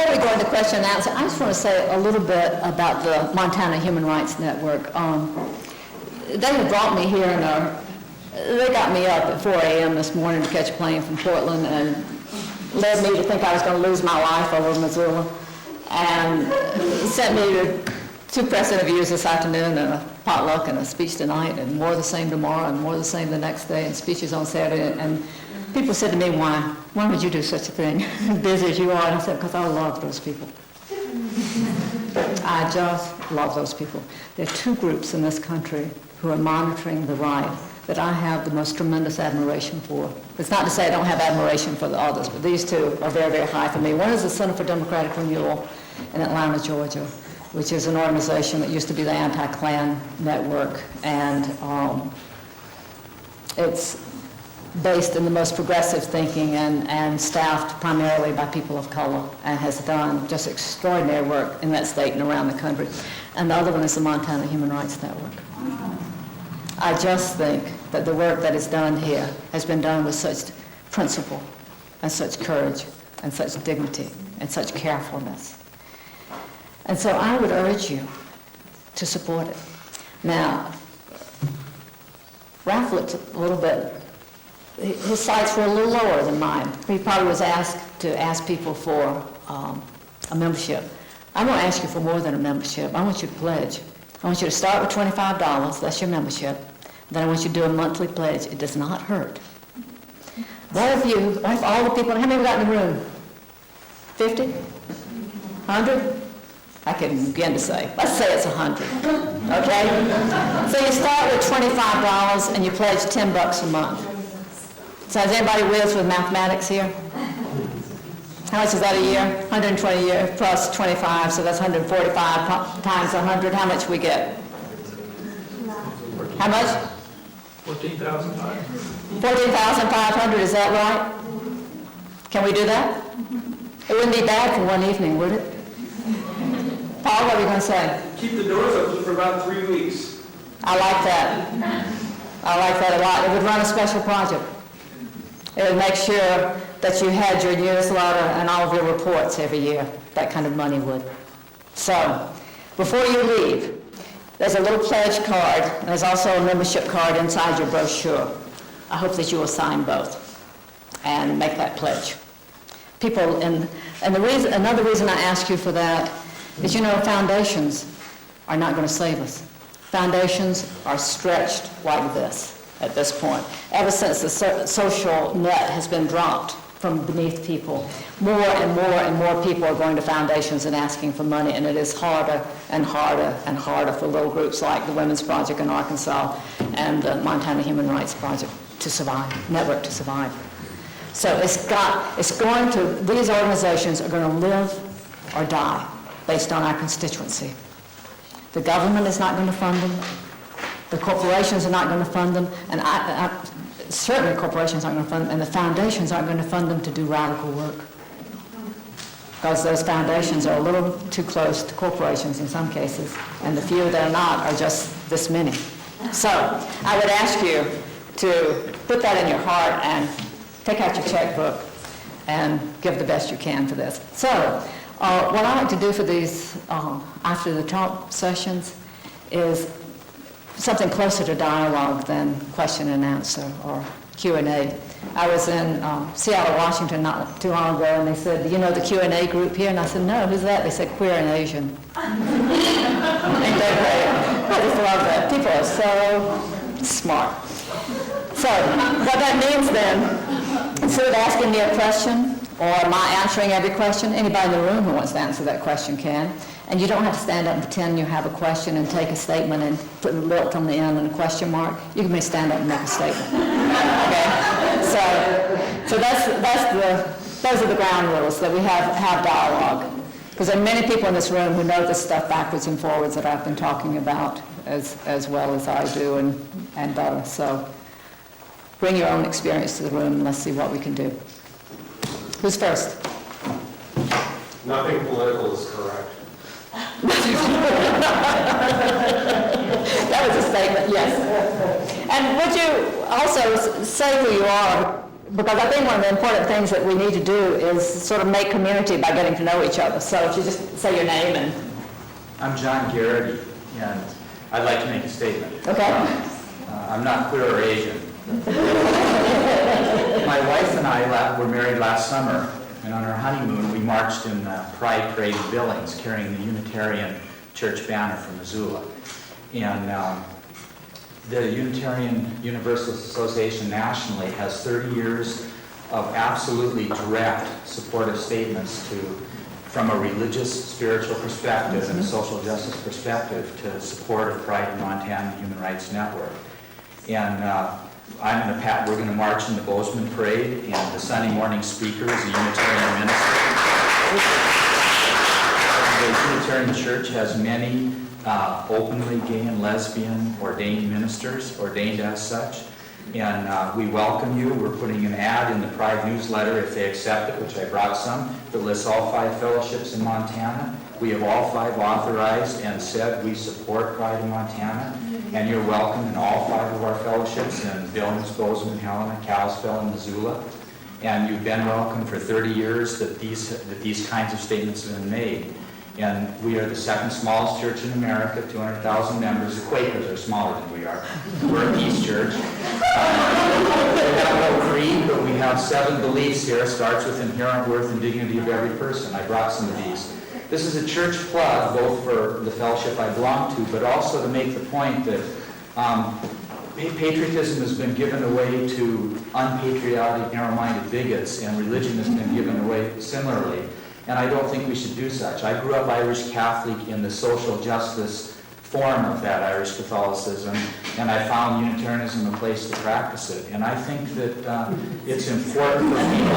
before we go into question and answer, I just want to say a little bit about the Montana Human Rights Network. They had brought me here they got me up at 4 a.m. this morning to catch a plane from Portland and led me to think I was going to lose my life over Missoula, and sent me to 2 press interviews this afternoon and a potluck and a speech tonight, and more of the same tomorrow and more of the same the next day, and speeches on Saturday. And people said to me, why would you do such a thing, busy as you are? And I said, because I love those people. I just love those people. There are 2 groups in this country who are monitoring the right that I have the most tremendous admiration for. It's not to say I don't have admiration for the others, but these 2 are very, very high for me. One is the Center for Democratic Renewal in Atlanta, Georgia, which is an organization that used to be the anti-Klan network, and it's based in the most progressive thinking and staffed primarily by people of color, and has done just extraordinary work in that state and around the country. And the other one is the Montana Human Rights Network. I just think that the work that is done here has been done with such principle and such courage and such dignity and such carefulness. And so I would urge you to support it. Now, Ralph looked a little bit, his sights were a little lower than mine. He probably was asked to ask people for a membership. I won't ask you for more than a membership. I want you to pledge. I want you to start with $25, that's your membership. Then I want you to do a monthly pledge. It does not hurt. What if all the people, how many we got in the room? 50? 100? I can begin to say. Let's say it's 100, okay? So you start with $25 and you pledge $10 a month. So has anybody with mathematics here? How much is that a year? 120 a year plus 25, so that's 145 times 100. How much we get? How much? 14,500. 14,500, is that right? Can we do that? It wouldn't be bad for one evening, would it? Paul, what are you going to say? Keep the doors open for about 3 weeks. I like that. I like that a lot. It would run a special project. It would make sure that you had your newsletter and all of your reports every year. That kind of money would. So, before you leave, there's a little pledge card, and there's also a membership card inside your brochure. I hope that you will sign both and make that pledge. People, and another reason I ask you for that is, foundations are not going to save us. Foundations are stretched like this at this point. Ever since the social net has been dropped from beneath people, more and more and more people are going to foundations and asking for money, and it is harder and harder and harder for little groups like the Women's Project in Arkansas and the Montana Human Rights Project to survive, network to survive. So these organizations are going to live or die based on our constituency. The government is not going to fund them. The corporations are not going to fund them, and certainly corporations aren't going to fund them, and the foundations aren't going to fund them to do radical work, because those foundations are a little too close to corporations in some cases, and the few that are not are just this many. So I would ask you to put that in your heart and take out your checkbook and give the best you can for this. So what I like to do for these after the talk sessions is something closer to dialogue than question and answer or Q&A. I was in Seattle, Washington not too long ago, and they said, the Q&A group here? And I said, no, who's that? They said, Queer and Asian. Ain't that great? I just love that. People are so smart. So what that means then, instead of asking me a question or my answering every question, anybody in the room who wants to answer that question can. And you don't have to stand up and pretend you have a question and take a statement and put a lilt on the end and a question mark. You can stand up and make a statement. Okay? So those are the ground rules, that we have dialogue. Because there are many people in this room who know this stuff backwards and forwards that I've been talking about as well as I do and better. So bring your own experience to the room and let's see what we can do. Who's first? Nothing political is correct. That was a statement, yes. And would you also say who you are, because I think one of the important things that we need to do is sort of make community by getting to know each other. So if you just say your name and... I'm John Garrity, and I'd like to make a statement. Okay. I'm not queer or Asian. My wife and I were married last summer, and on our honeymoon, we marched in the Pride Parade in Billings, carrying the Unitarian Church banner from Missoula. And the Unitarian Universalist Association nationally has 30 years of absolutely direct supportive statements from a religious, spiritual perspective and a social justice perspective to support of Pride in Montana Human Rights Network. And we're going to march in the Bozeman Parade, and the Sunday morning speaker is a Unitarian minister. The Unitarian Church has many openly gay and lesbian ordained ministers, ordained as such. And we welcome you. We're putting an ad in the Pride newsletter, if they accept it, which I brought some, that lists all 5 fellowships in Montana. We have all 5 authorized and said we support Pride in Montana. And you're welcome in all 5 of our fellowships in Billings, Bozeman, Helena, Kalispell, and Missoula. And you've been welcome for 30 years that these kinds of statements have been made. And we are the second smallest church in America, 200,000 members. The Quakers are smaller than we are. We're a peace church. We have no creed, but we have 7 beliefs here. It starts with inherent worth and dignity of every person. I brought some of these. This is a church plug, both for the fellowship I belong to, but also to make the point that patriotism has been given away to unpatriotic, narrow-minded bigots, and religion has been given away similarly. And I don't think we should do such. I grew up Irish Catholic in the social justice form of that Irish Catholicism, and I found Unitarianism a place to practice it. And I think that it's important for people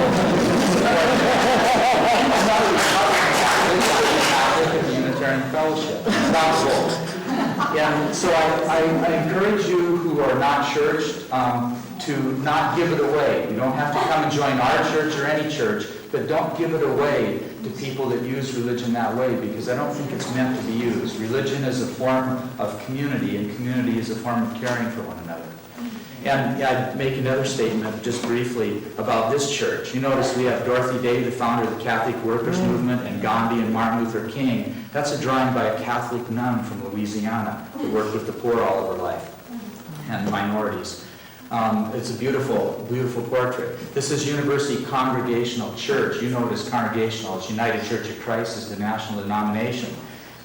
to the Unitarian Fellowship. It's not both. And so I encourage you who are not churched to not give it away. You don't have to come and join our church or any church, but don't give it away to people that use religion that way, because I don't think it's meant to be used. Religion is a form of community, and community is a form of caring for one another. And I'd make another statement, just briefly, about this church. You notice we have Dorothy Day, the founder of the Catholic Workers Movement, and Gandhi and Martin Luther King. That's a drawing by a Catholic nun from Louisiana who worked with the poor all of her life, and minorities. It's a beautiful, beautiful portrait. This is University Congregational Church. You know it as Congregational. It's United Church of Christ is the national denomination.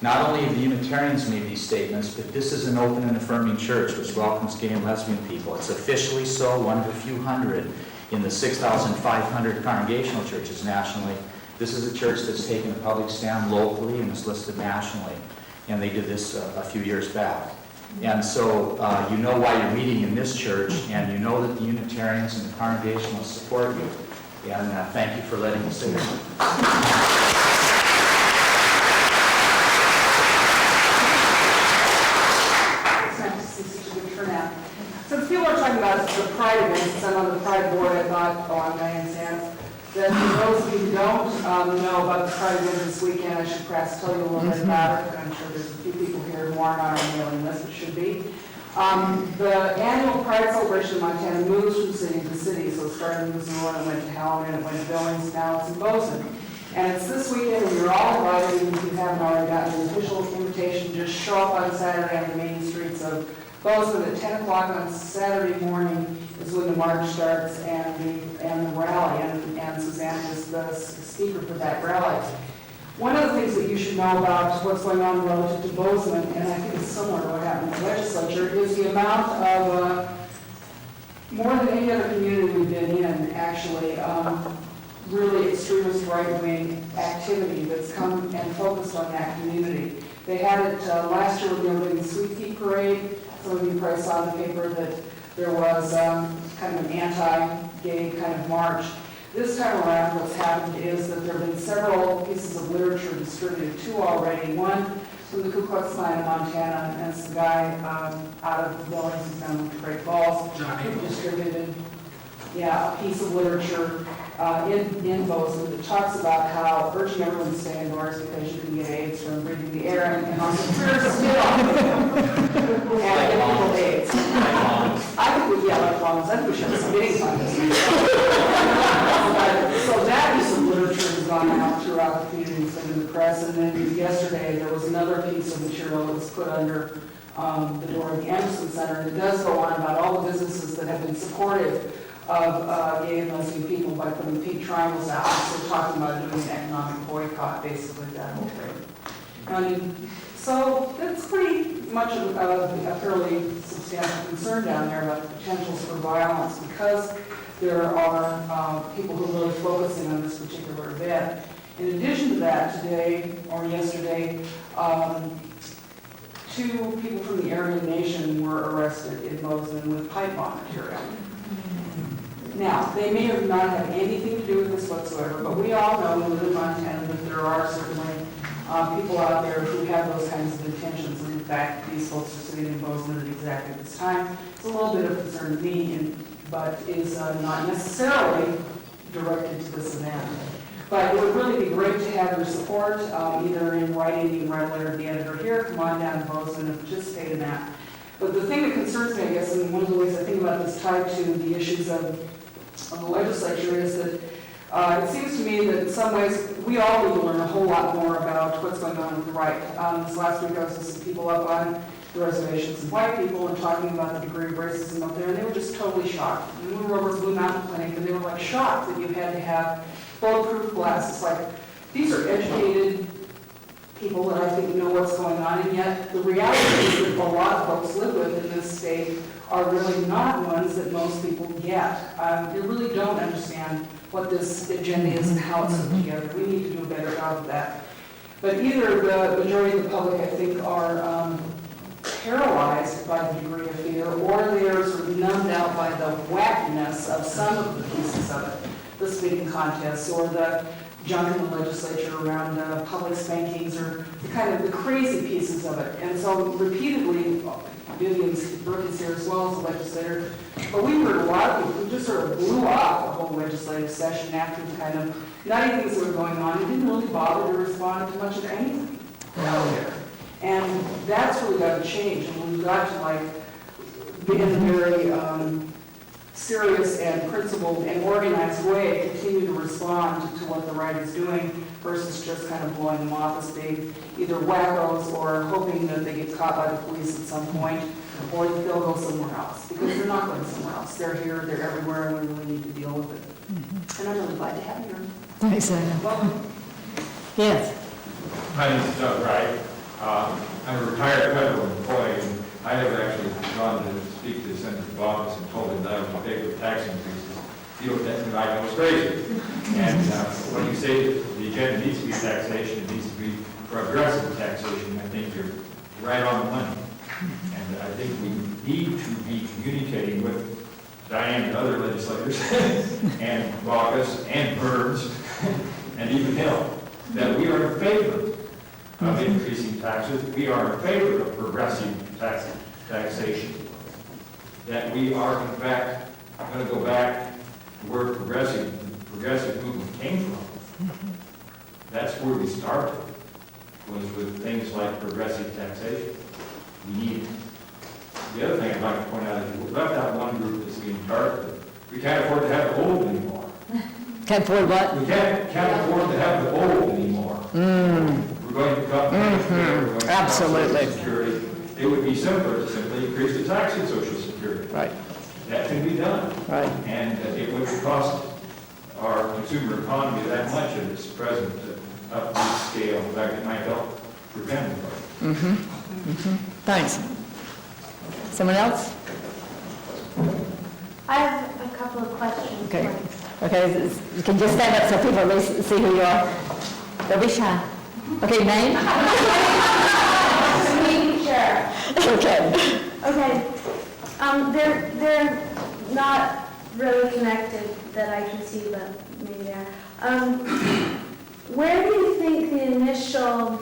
Not only have the Unitarians made these statements, but this is an open and affirming church which welcomes gay and lesbian people. It's officially so, one of a few hundred in the 6,500 congregational churches nationally. This is a church that's taken a public stand locally and is listed nationally. And they did this a few years back. And so you know why you're meeting in this church, and you know that the Unitarians and the Congregationalists support you. And thank you for letting me say that. It's nice to see such a good turnout. Since people are talking about the Pride events, I'm on the Pride board, I thought, I'm Diane Sands, that for those of you who don't know about the Pride event this weekend, I should perhaps tell you a little bit about it. I'm sure there's a few people here who aren't on our mailing list, it should be. The annual Pride celebration in Montana moves from city to city, so it started in Missoula and went to Helena and it went to Billings, now it's in Bozeman. And it's this weekend, and you're all invited, even if you haven't already gotten an official invitation, just show up on Saturday on the main streets of Bozeman at 10 o'clock on Saturday morning is when the march starts and the rally, and Suzanne is the speaker for that rally. One of the things that you should know about what's going on relative to Bozeman, and I think it's similar to what happened in the legislature, is the amount of, more than any other community we've been in, actually, really extremist right-wing activity that's come and focused on that community. They had it last year when they were doing the Sweet Tea Parade. Some of you probably saw in the paper that there was kind of an anti-gay kind of march. This time around, what's happened is that there have been several pieces of literature distributed, 2 already. One from the Ku Klux Klan in Montana, and it's the guy out of Billings who's known to Great Falls, who distributed a piece of literature in Bozeman that talks about how urging everyone to stay indoors because you can get AIDS from breathing the air and also spit on and get people AIDS. I think we, like lungs, I think we should have spitting on this. put under the door of the Anderson Center. And it does go on about all the businesses that have been supportive of gay and lesbian people by putting pink triangles out. So we're talking about doing an economic boycott, basically, that whole thing. So that's pretty much a fairly substantial concern down there about the potentials for violence because there are people who are really focusing on this particular event. In addition to that, today or yesterday, 2 people from the Aryan Nation were arrested in Bozeman with pipe bomb material. Now, they may or not have anything to do with this whatsoever, but we all know who live in Montana that there are certainly people out there who have those kinds of intentions. And in fact, these folks are sitting in Bozeman at exactly this time. It's a little bit of concern to me, but is not necessarily directed to this event. But it would really be great to have your support, either in writing, you can write a letter to the editor here, come on down to Bozeman and participate in that. But the thing that concerns me, I guess, and one of the ways I think about this tied to the issues of the legislature is that it seems to me that in some ways we all need to learn a whole lot more about what's going on with the right. This last week I was with some people up on the reservations and white people and talking about the degree of racism up there, and they were just totally shocked. And we were over at Blue Mountain Clinic, and they were like shocked that you had to have bulletproof glass. It's like, these are educated people that I think know what's going on, and yet the reality is that a lot of folks live with in this state are really not ones that most people get. They really don't understand what this agenda is and how it's put together. We need to do a better job of that. But either the majority of the public, I think, are paralyzed by the degree of fear, or they are sort of numbed out by the wackiness of some of the pieces of it. The speaking contests, or the junk in the legislature around public spankings, or the kind of the crazy pieces of it. And so repeatedly, Vivian's Burke's here as well as a legislator, but we heard a lot of people who just sort of blew off the whole legislative session after the kind of nutty things that were going on and didn't really bother to respond to much of anything out there. And that's really got to change, and we've got to be in a very serious and principled and organized way continue to respond to what the right is doing versus just kind of blowing them off as being either wackos or hoping that they get caught by the police at some point, or that they'll go somewhere else, because they're not going somewhere else. They're here, they're everywhere, and we really need to deal with it. And I'm really glad to have you here. Thanks, Anna. Welcome. Yes. My name is Doug Wright. I'm a retired federal employee, and I have actually gone to speak to the senator's office and told him that I was in favor of tax increases. You know, that I was crazy. And when you say that the agenda needs to be taxation, it needs to be progressive taxation, I think you're right on the money. And I think we need to be communicating with Diane and other legislators, and Baucus, and Burns, and even Hill, that we are in favor of increasing taxes. We are in favor of progressive taxation. That we are, in fact, going to go back to where the progressive movement came from. That's where we started, was with things like progressive taxation. We need it. The other thing I'd like to point out is we left out one group that's being targeted. We can't afford to have the old anymore. Can't afford what? We can't afford to have the old anymore. We're going to cut Medicare, we're going to cut Absolutely. Social Security. It would be simpler to simply increase the tax in Social Security. Right. That can be done. Right. And it wouldn't cost our consumer economy that much at its present upbeat scale. In fact, it might help prevent it. Thanks. Someone else? I have a couple of questions. Okay. Okay, you can just stand up so people at least see who you are. Don't be shy. Okay, name? Sure. Okay. Okay. They're not really connected that I can see, but maybe they are. Where do you think the initial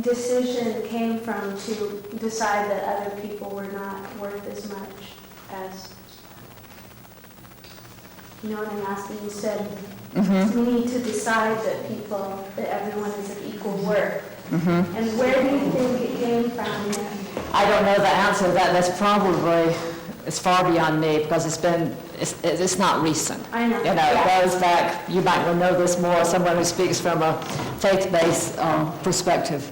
decision came from to decide that other people were not worth as much as, you know what I'm asking? You said we need to decide that everyone is of equal worth. And where do you think it came from? I don't know the answer to that. That's probably is far beyond me, because it's not recent. I know. You know, it goes back, you might know this more, someone who speaks from a faith-based perspective.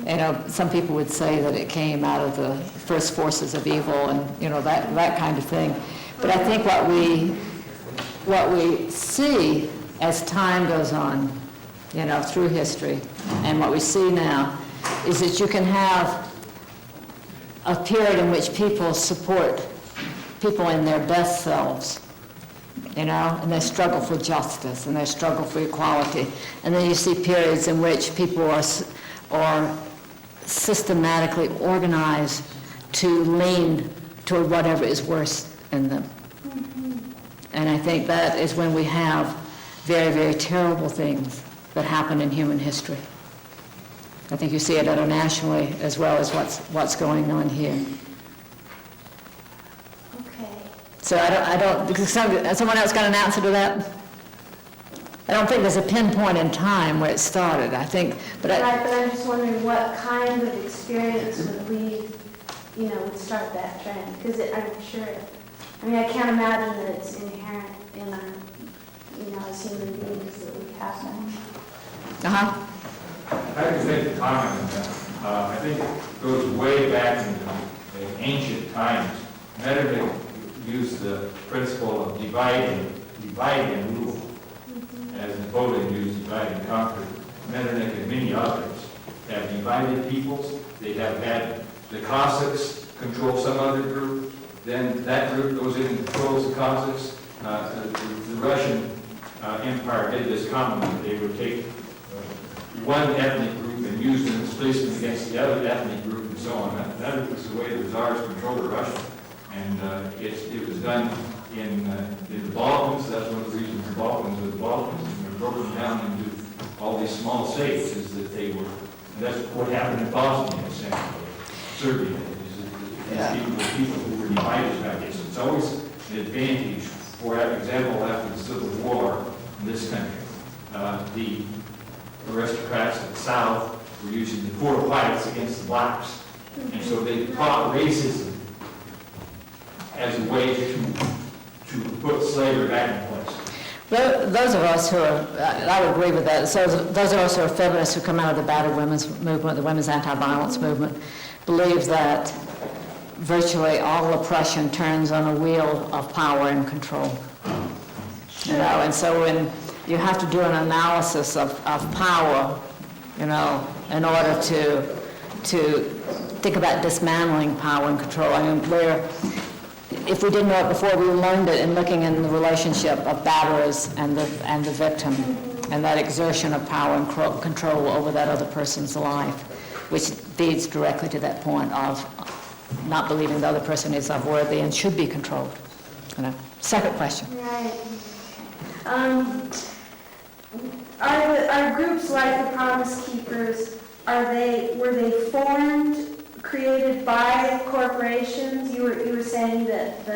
You know, some people would say that it came out of the first forces of evil and, you know, that kind of thing. But I think what we see as time goes on, you know, through history, and what we see now, is that you can have a period in which people support people in their best selves, you know, and they struggle for justice and they struggle for equality. And then you see periods in which people are systematically organized to lean toward whatever is worse in them. And I think that is when we have very, very terrible things that happen in human history. I think you see it internationally as well as what's going on here. Okay. So I don't, because someone else got an answer to that? I don't think there's a pinpoint in time where it started, I think, but Right, but I'm just wondering what kind of experience would lead, you know, would start that trend? Because I'm sure, I mean, I can't imagine that it's inherent in our, you know, as human beings that we have that. I have to make a comment on that. I think it goes way back into the ancient times. Metternich used the principle of divide and rule, as Napoleon used divide and conquer. Metternich and many others have divided peoples. They have had the Cossacks control some other group, then that group goes in and controls the Cossacks. The Russian Empire did this commonly. They would take one ethnic group and use them as policemen against the other ethnic group and so on. That was the way the Tsars controlled Russia. And it was done in the Balkans. That's one of the reasons the Balkans were the Balkans. And they were broken down into all these small states, is that they were, and that's what happened in Bosnia, essentially. Serbia, these people who were divided back then. So it's always an advantage. For example, after the Civil War in this country, the aristocrats in the South were using the poor whites against the blacks. And so they fought racism as a way to put slavery back in place. those of us who are, I would agree with that, so those of us who are feminists who come out of the battered women's movement, the women's anti-violence movement, believe that virtually all oppression turns on a wheel of power and control. You know, and so when you have to do an analysis of power, you know, in order to think about dismantling power and control. I mean, if we didn't know it before, we learned it in looking in the relationship of batterers and the victim, and that exertion of power and control over that other person's life, which leads directly to that point of not believing the other person is worthy and should be controlled. You know. Second question. Right. Are groups like the Promise Keepers, were they formed, created by corporations? You were saying that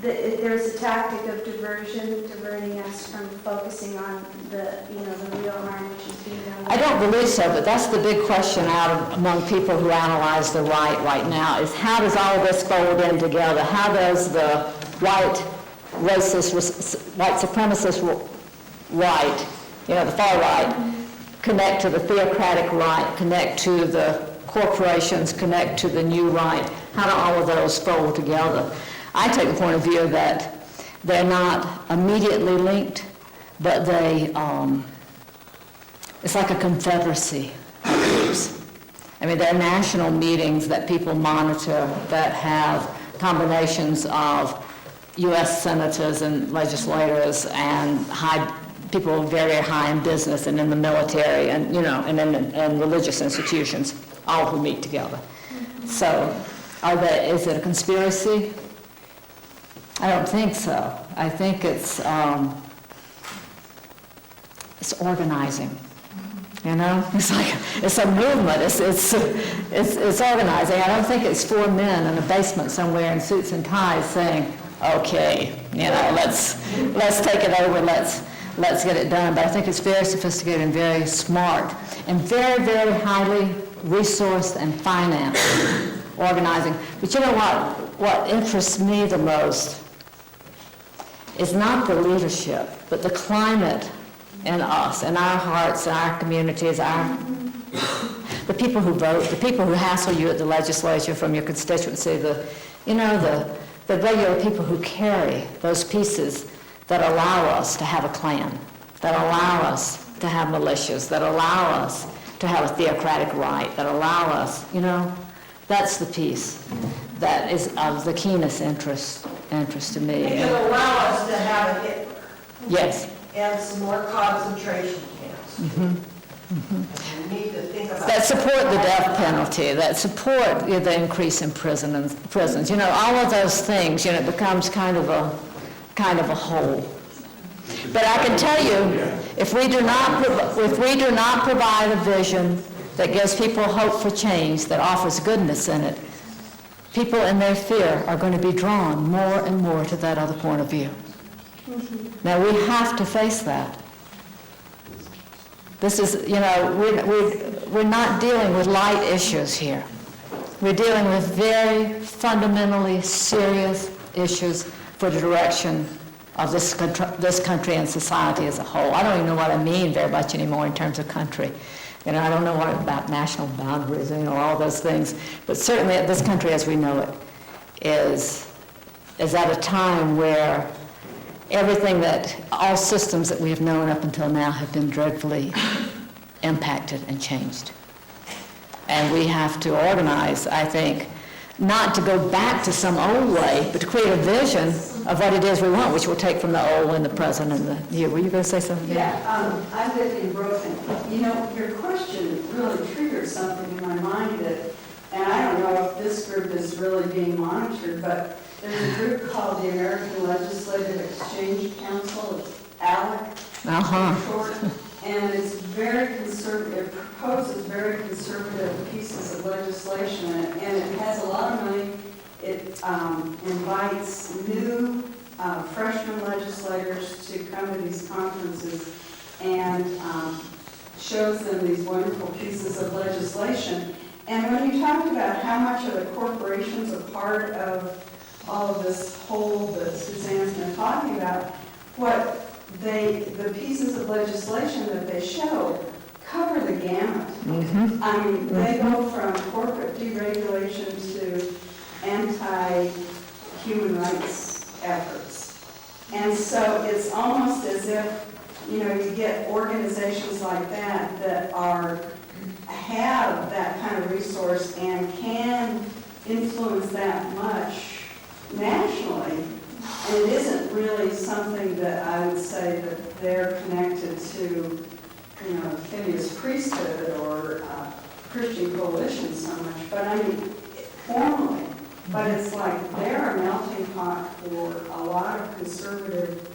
there's a tactic of diverting us from focusing on the real harm which is being done. I don't believe so, but that's the big question among people who analyze the right now, is how does all of this fold in together? How does the white racist, white supremacist right, the far right, connect to the theocratic right, connect to the corporations, connect to the new right? How do all of those fold together? I take the point of view that they're not immediately linked, but it's like a confederacy of groups. I mean, there are national meetings that people monitor that have combinations of U.S. senators and legislators and people very high in business and in the military and, and religious institutions, all who meet together. So, is it a conspiracy? I don't think so. I think it's organizing. It's like it's a movement. It's organizing. I don't think it's four men in a basement somewhere in suits and ties saying, "Okay, let's take it over. Let's get it done." But I think it's very sophisticated and very smart and very, very highly resourced and financed organizing. But you know what? what interests me the most is not the leadership, but the climate in us, in our hearts, in our communities, the people who vote, the people who hassle you at the legislature from your constituency, the regular people who carry those pieces that allow us to have a clan, that allow us to have militias, that allow us to have a theocratic right, that allow us, that's the piece that is of the keenest interest to me. It can allow us to have a Hitler Yes. and some more concentration camps. Mm-hmm. We need to think about. That support the death penalty, that support the increase in prisons. All of those things, it becomes kind of a whole. But I can tell you, if we do not provide a vision that gives people hope for change, that offers goodness in it, people in their fear are going to be drawn more and more to that other point of view. Now we have to face that. This is, we're not dealing with light issues here. We're dealing with very fundamentally serious issues for the direction of this country and society as a whole. I don't even know what I mean very much anymore in terms of country. I don't know what about national boundaries, all those things. But certainly this country as we know it is at a time where everything all systems that we have known up until now have been dreadfully impacted and changed. And we have to organize, I think, not to go back to some old way, but to create a vision of what it is we want, which we'll take from the old and the present and the new. Were you going to say something? Yeah, I live in Brooklyn. Your question really triggered something in my mind and I don't know if this group is really being monitored, but there's a group called the American Legislative Exchange Council, it's ALEC, short, and it's very conservative, it proposes very conservative pieces of legislation, and it has a lot of money. It invites new freshman legislators to come to these conferences and shows them these wonderful pieces of legislation. And when you talked about how much of the corporations are part of all of this whole that Suzanne's been talking about, the pieces of legislation that they show cover the gamut. Mm-hmm. I mean, they go from corporate deregulation to anti-human rights efforts. And so it's almost as if, you get organizations like that have that kind of resource and can influence that much nationally. And it isn't really something that I would say that they're connected to, Phineas priesthood or Christian coalition so much, but I mean, formally. But it's like they're a melting pot for a lot of conservative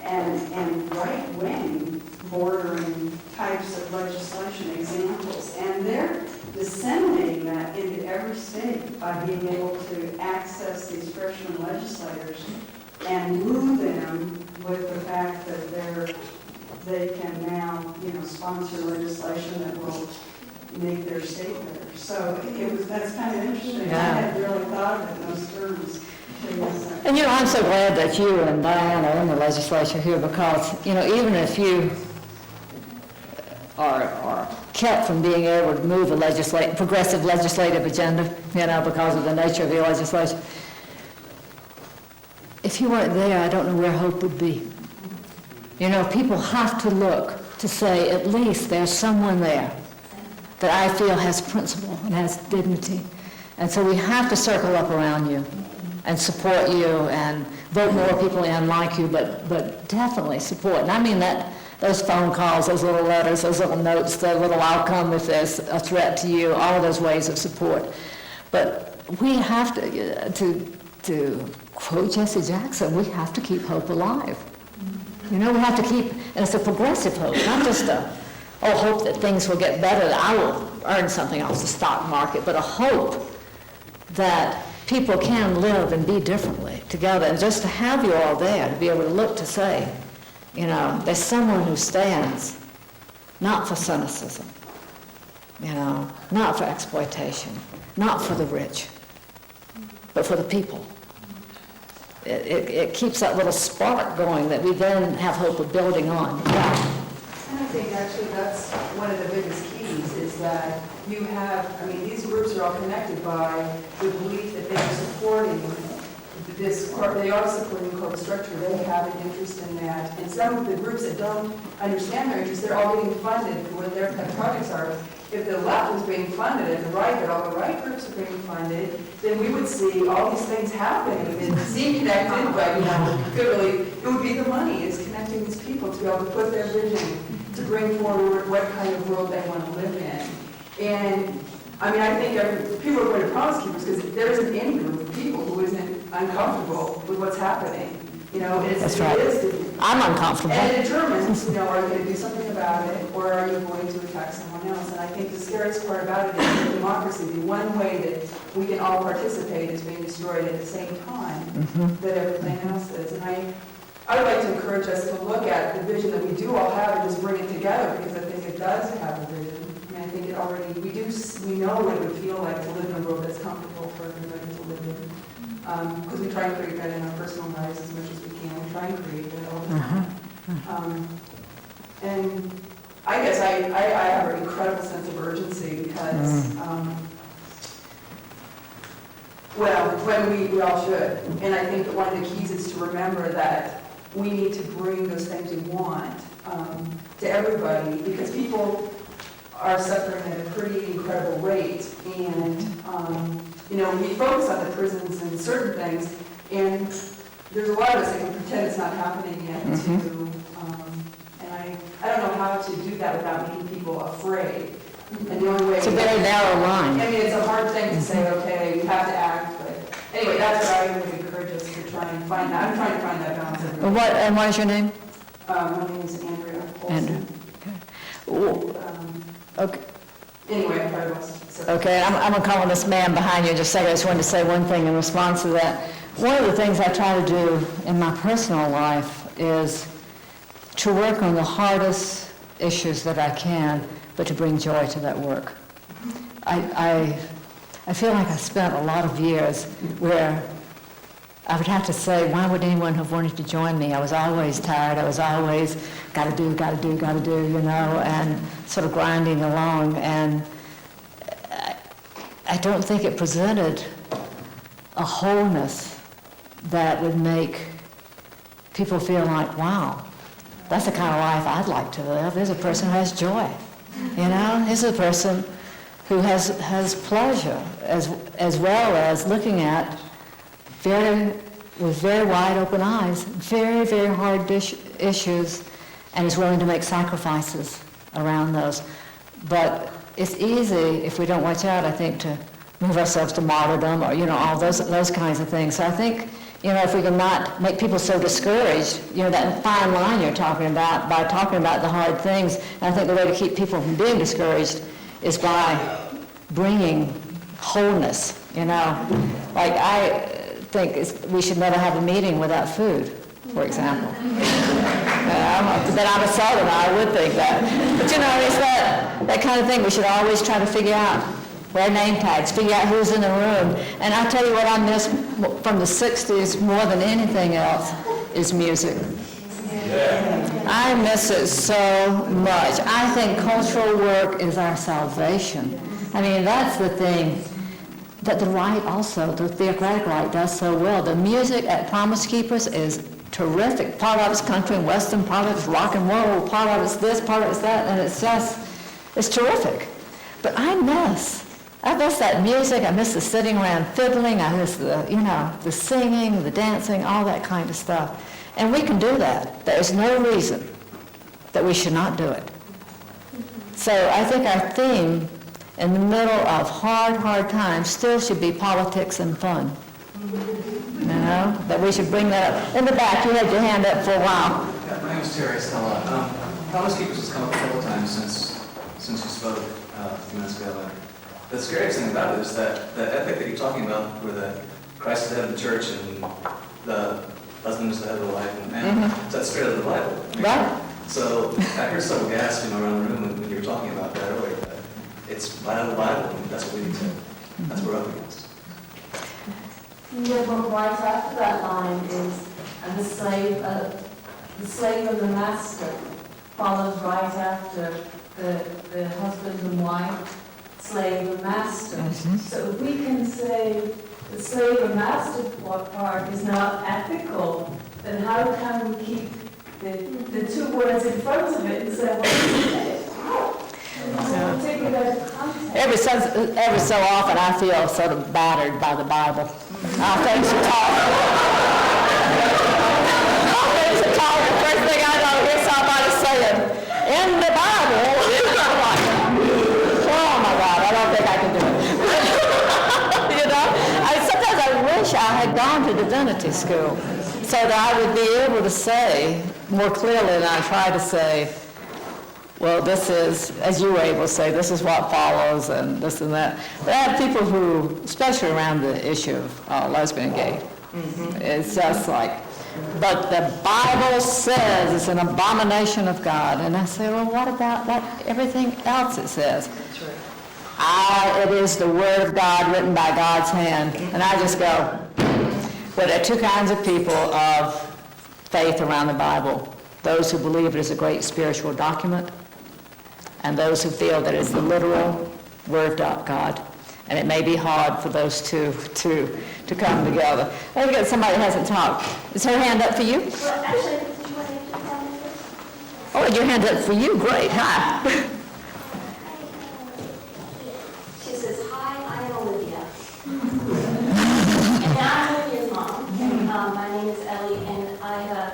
and right-wing bordering types of legislation examples. And they're disseminating that into every state by being able to access these freshman legislators and woo them with the fact that they can now, sponsor legislation that will make their state better. So that's kind of interesting. Yeah. I hadn't really thought of it in those terms. And I'm so glad that you and Diane are in the legislature here because, even if you are kept from being able to move a progressive legislative agenda, because of the nature of your legislation, if you weren't there, I don't know where hope would be. People have to look to say, at least there's someone there that I feel has principle and has dignity. And so we have to circle up around you and support you and vote more people in like you, but definitely support. And I mean that those phone calls, those little letters, those little notes, the little I'll come if there's a threat to you, all of those ways of support. But we have to quote Jesse Jackson, we have to keep hope alive. We have to keep, and it's a progressive hope, not just hope that things will get better, that I will earn something off the stock market, but a hope that people can live and be differently together. And just to have you all there, to be able to look to say, there's someone who stands not for cynicism, not for exploitation, not for the rich, but for the people. It keeps that little spark going that we then have hope of building on. Yeah. And I think actually that's one of the biggest keys is that you have, I mean, these groups are all connected by the belief that they are supporting they are supporting corporate structure. They have an interest in that. And some of the groups that don't understand their interest, they're all getting funded for what their pet projects are. If the left was being funded and the right, that all the right groups are being funded, then we would see all these things happening and seem connected, but it would be the money. It's connecting these people to be able to put their vision, to bring forward what kind of world they want to live in. And I mean, I think people are going to Promise Keepers because there isn't any group of people who isn't uncomfortable with what's happening. That's right. I'm uncomfortable. And it determines, are you going to do something about it, or are you going to attack someone else? And I think the scariest part about it is that democracy, the one way that we can all participate is being destroyed at the same time that everything else is. And I would like to encourage us to look at the vision that we do all have and just bring it together, because I think it does have a vision. I mean, I think it already, we know what it would feel like to live in a world that's comfortable for everybody to live in. Because we try and create that in our personal lives as much as we can. We try and create that all the time. And I guess I have an incredible sense of urgency because, when we all should. And I think that one of the keys is to remember that we need to bring those things we want to everybody, because people are suffering at a pretty incredible rate. And, we focus on the prisons and certain things, and there's a lot of us that can pretend it's not happening yet, too. And I don't know how to do that without making people afraid. And the only way... It's a very narrow line. I mean, it's a hard thing to say, okay, you have to act, but anyway, that's what I would encourage us to try and find that. I'm trying to find that balance. And what is your name? My name is Andrea Olson. Andrew. Okay. Anyway, I probably lost. Okay, I'm going to call on this man behind you in just a second. I just wanted to say one thing in response to that. One of the things I try to do in my personal life is to work on the hardest issues that I can, but to bring joy to that work. I feel like I spent a lot of years where I would have to say, why would anyone have wanted to join me? I was always tired. I was always, got to do, and sort of grinding along. And I don't think it presented a wholeness that would make people feel like, wow, that's the kind of life I'd like to live. There's a person who has joy, Here's a person who has pleasure, as well as looking at with very wide open eyes, very, very hard issues, and is willing to make sacrifices around those. But it's easy, if we don't watch out, I think, to move ourselves to martyrdom or, all those kinds of things. So I think, if we can not make people so discouraged, that fine line you're talking about, by talking about the hard things, and I think the way to keep people from being discouraged is by bringing wholeness, Like I think we should never have a meeting without food, for example. But I'm a Southerner, I would think that. But it's that kind of thing we should always try to figure out. Wear name tags, figure out who's in the room. And I'll tell you what I miss from the 60s more than anything else is music. I miss it so much. I think cultural work is our salvation. I mean, that's the thing that the right also, the theocratic right, does so well. The music at Promise Keepers is terrific. Part of it's country and western, part of it's rock and roll, part of it's this, part of it's that, and it's terrific. But I miss that music. I miss the sitting around fiddling. I miss the singing, the dancing, all that kind of stuff. And we can do that. There is no reason that we should not do it. So I think our theme in the middle of hard times still should be politics and fun. That we should bring that up. In the back, you had your hand up for a while. Yeah, my name is Terry Stella. Promise Keepers has come up a couple times since you spoke a few minutes ago. The scariest thing about it is that the ethic that you're talking about, where the Christ is the head of the church and the husband is the head of the wife, and so that's straight out of the Bible. Right. So I heard someone gasp, around the room when you were talking about that earlier. That it's right out of the Bible, and that's what we need to. That's what we're up against. Yeah, but right after that line is, and the slave and the master follows right after the husband and wife, slave and master. So if we can say the slave and master part is not ethical, then how can we keep the two words in front of it and say, well, so take it out of context. Every so often, I feel sort of battered by the Bible. Things are taught. Things are taught. The first thing I know, hear somebody saying, in the Bible. I'm like, oh my God, I don't think I can do it. You know? Sometimes I wish I had gone to divinity school so that I would be able to say more clearly than I try to say, well, this is, as you were able to say, this is what follows and this and that. But I have people who, especially around the issue of lesbian and gay, it's just like, but the Bible says it's an abomination of God. And I say, well, what about everything else it says? That's right. It is the Word of God written by God's hand. And I just go, well, there are two kinds of people of faith around the Bible. Those who believe it is a great spiritual document, and those who feel that it's the literal Word of God. And it may be hard for those two to come together. Let me get somebody who hasn't talked. Is her hand up for you? Well, actually, did you want to tell me first? Oh, your hand's up for you. Great. Hi. She says, hi, I'm Olivia. And I'm Olivia's mom. And, my name is Ellie, and I have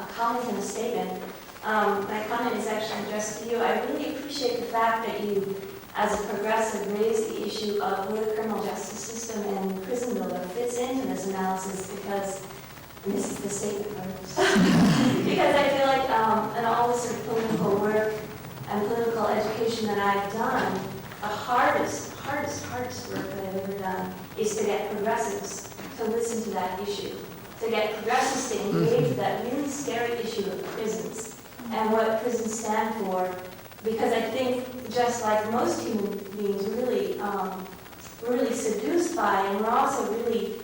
a comment and a statement. My comment is actually addressed to you. I really appreciate the fact that you, as a progressive, raised the issue of where the criminal justice system and prison builder fits into this analysis because, and this is the statement first, because I feel like in all this sort of political work and political education that I've done, the hardest work that I've ever done is to get progressives to listen to that issue, to get progressives to engage with that really scary issue of prisons and what prisons stand for. Because I think, just like most human beings, we're really seduced by, and we're also really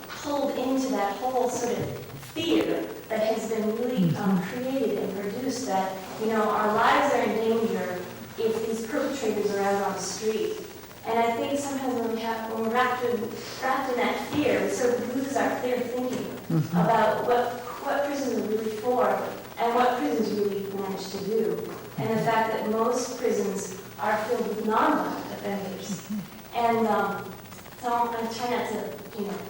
pulled into that whole sort of fear that has been really created and produced that, our lives are in danger if these perpetrators are out on the street. And I think sometimes when we're wrapped in that fear, we sort of lose our clear thinking about what prisons are really for and what prisons really manage to do. And the fact that most prisons are filled with non-violent offenders. And so I'm trying not to,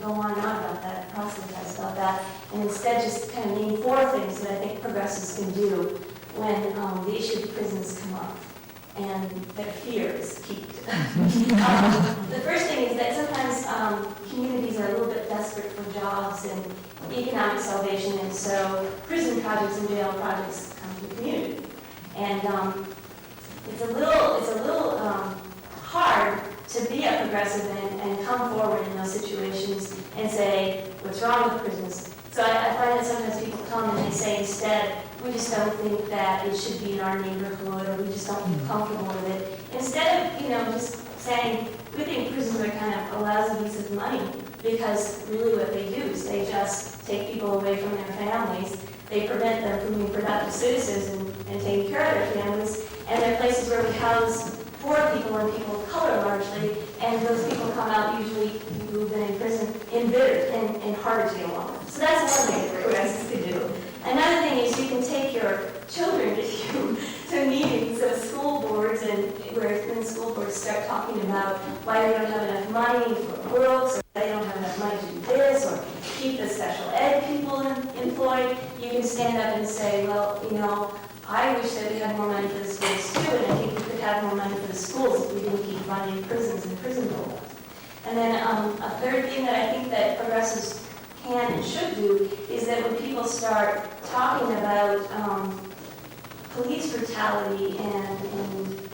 go on and on about that, proselytize about that, and instead just kind of name 4 things that I think progressives can do when the issue of prisons come up and their fear is piqued. The first thing is that sometimes communities are a little bit desperate for jobs and economic salvation, and so prison projects and jail projects come to the community. And it's a little hard to be a progressive and come forward in those situations and say, what's wrong with prisons? So I find that sometimes people come and they say instead, we just don't think that it should be in our neighborhood, or we just don't feel comfortable with it. Instead of, just saying, we think prisons are kind of a lousy piece of money, because really what they do is they just take people away from their families. They prevent them from being productive citizens and taking care of their families. And they're places where we house poor people and people of color largely, and those people come out usually who've been in prison embittered and harder to get along with. So that's one thing that progressives could do. Another thing is you can take your children with you to meetings of school boards, and where when school boards start talking about why they don't have enough money for books, or they don't have enough money to do this, or keep the special ed people employed, you can stand up and say, well, I wish that we had more money for the schools too, and I think we could have more money for the schools if we didn't keep funding prisons and prison buildings. And then a third thing that I think that progressives can and should do is that when people start talking about police brutality and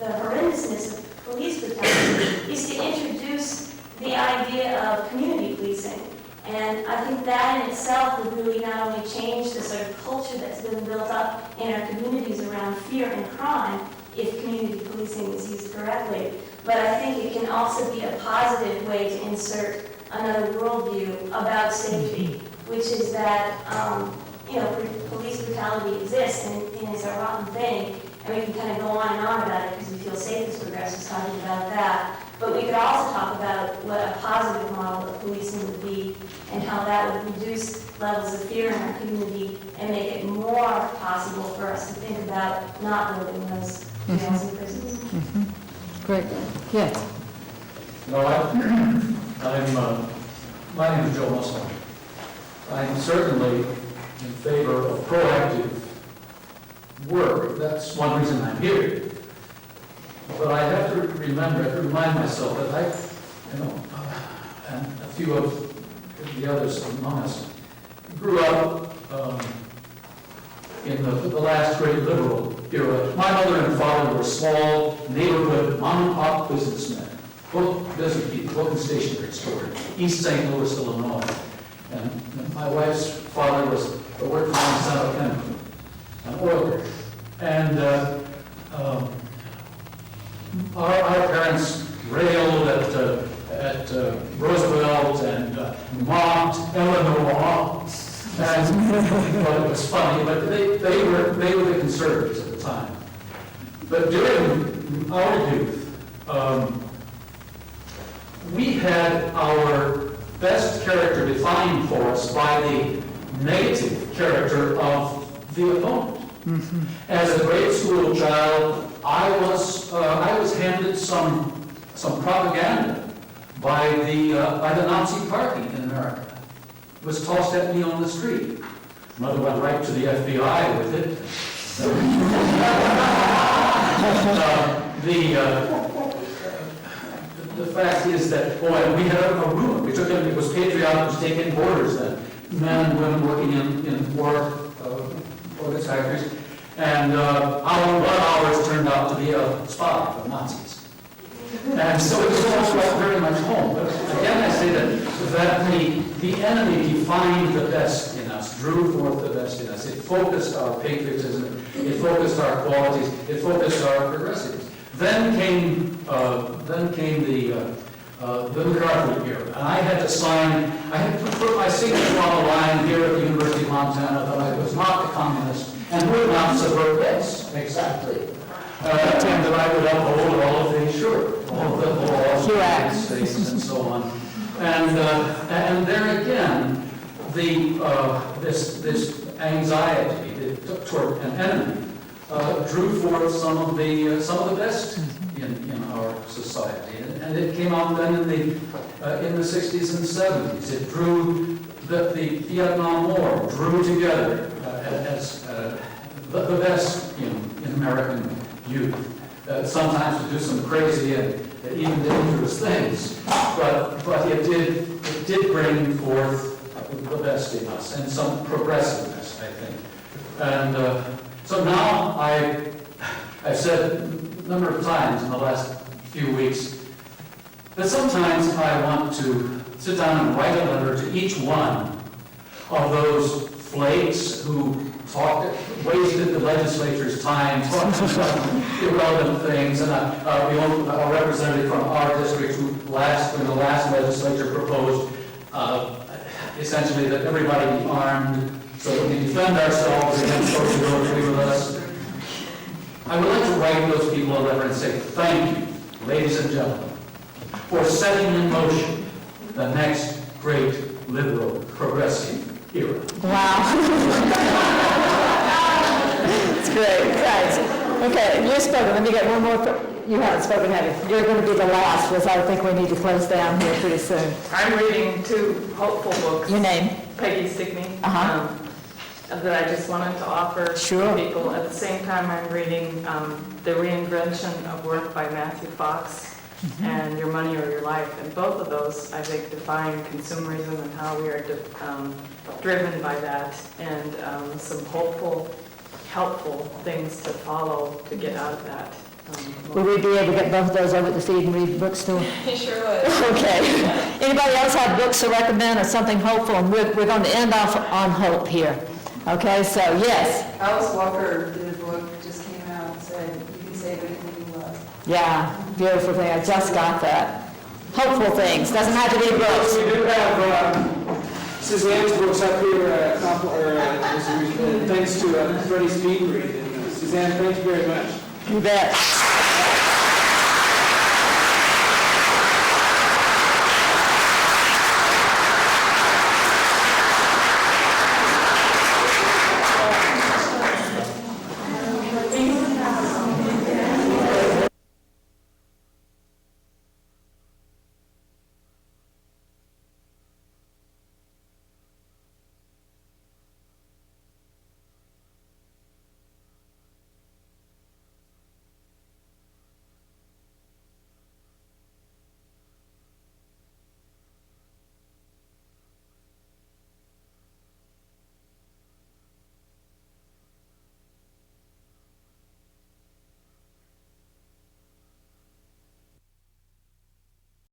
the horrendousness of police brutality, is to introduce the idea of community policing. And I think that in itself would really not only change the sort of culture that's been built up in our communities around fear and crime, if community policing is used correctly, but I think it can also be a positive way to insert another worldview about safety, which is that, police brutality exists and is a rotten thing, and we can kind of go on and on about it because we feel safe as progressives talking about that. But we could also talk about what a positive model of policing would be and how that would reduce levels of fear in our community and make it more possible for us to think about not building those jails and prisons. Great. Yes. No, my name is Joe Muslim. I'm certainly in favor of proactive work. That's one reason I'm here. But I have to remind myself that and a few of the others among us, grew up in the last great liberal era. My mother and father were small neighborhood mom and pop businessmen, both business people, both in stationery store, East St. Louis, Illinois. And my wife's father worked for Monsanto Chemical, an oiler. And our parents railed at Roosevelt and mocked Eleanor, and well, it was funny, but they were the conservatives at the time. But during our youth, we had our best character defined for us by the negative character of the opponent. As a grade school child, I was handed some propaganda by the Nazi Party in America. It was tossed at me on the street. Mother went right to the FBI with it. The fact is that, we had a room. It was patriotic to take in borders then. Men and women working in war ordnance factories. And our 1 hour turned out to be a spot of Nazis. And so it was also very much home. But again, I say that the enemy defined the best in us, drew forth the best in us. It focused our patriotism, it focused our qualities, it focused our progressives. Then came the McCarthy era, and I had to put my signature on the line here at the University of Montana that I was not a communist and would not subvert this. Exactly. And that I would uphold all of the laws, states, and so on. And there again, this anxiety toward an enemy drew forth some of the best in our society, and it came out then in the 60s and 70s. It drew the Vietnam War drew together as the best in American youth. Sometimes to do some crazy and even dangerous things, but it did bring forth the best in us and some progressiveness, I think. And so now I've said a number of times in the last few weeks that sometimes I want to sit down and write a letter to each one of those flakes who wasted the legislature's time talking about irrelevant things. And a representative from our district who in the last legislature proposed essentially that everybody be armed so that we defend ourselves against those who don't agree with us. I would like to write those people a letter and say, thank you, ladies and gentlemen, for setting in motion the next great liberal progressive era. Wow. It's great, guys. Okay, you've spoken. Let me get one more. You haven't spoken, have you? You're going to be the last, because I think we need to close down here pretty soon. I'm reading 2 hopeful books. Your name? Peggy Stickney. That I just wanted to offer to people. At the same time, I'm reading The Reinvention of Work by Matthew Fox and Your Money or Your Life. And both of those, I think, define consumerism and how we are driven by that, and some hopeful, helpful things to follow to get out of that. Will we be able to get both of those over at the feed and read books to them? You sure would. Okay. Anybody else have books to recommend or something hopeful? And we're going to end off on hope here. Okay, so yes. Alice Walker did a book, just came out and said, you can save anything you love. Yeah, beautiful thing. I just got that. hopeful things, doesn't have to be books. We do have Suzanne's books up here, thanks to Freddie Speedbreed. And Suzanne, thank you very much. You bet.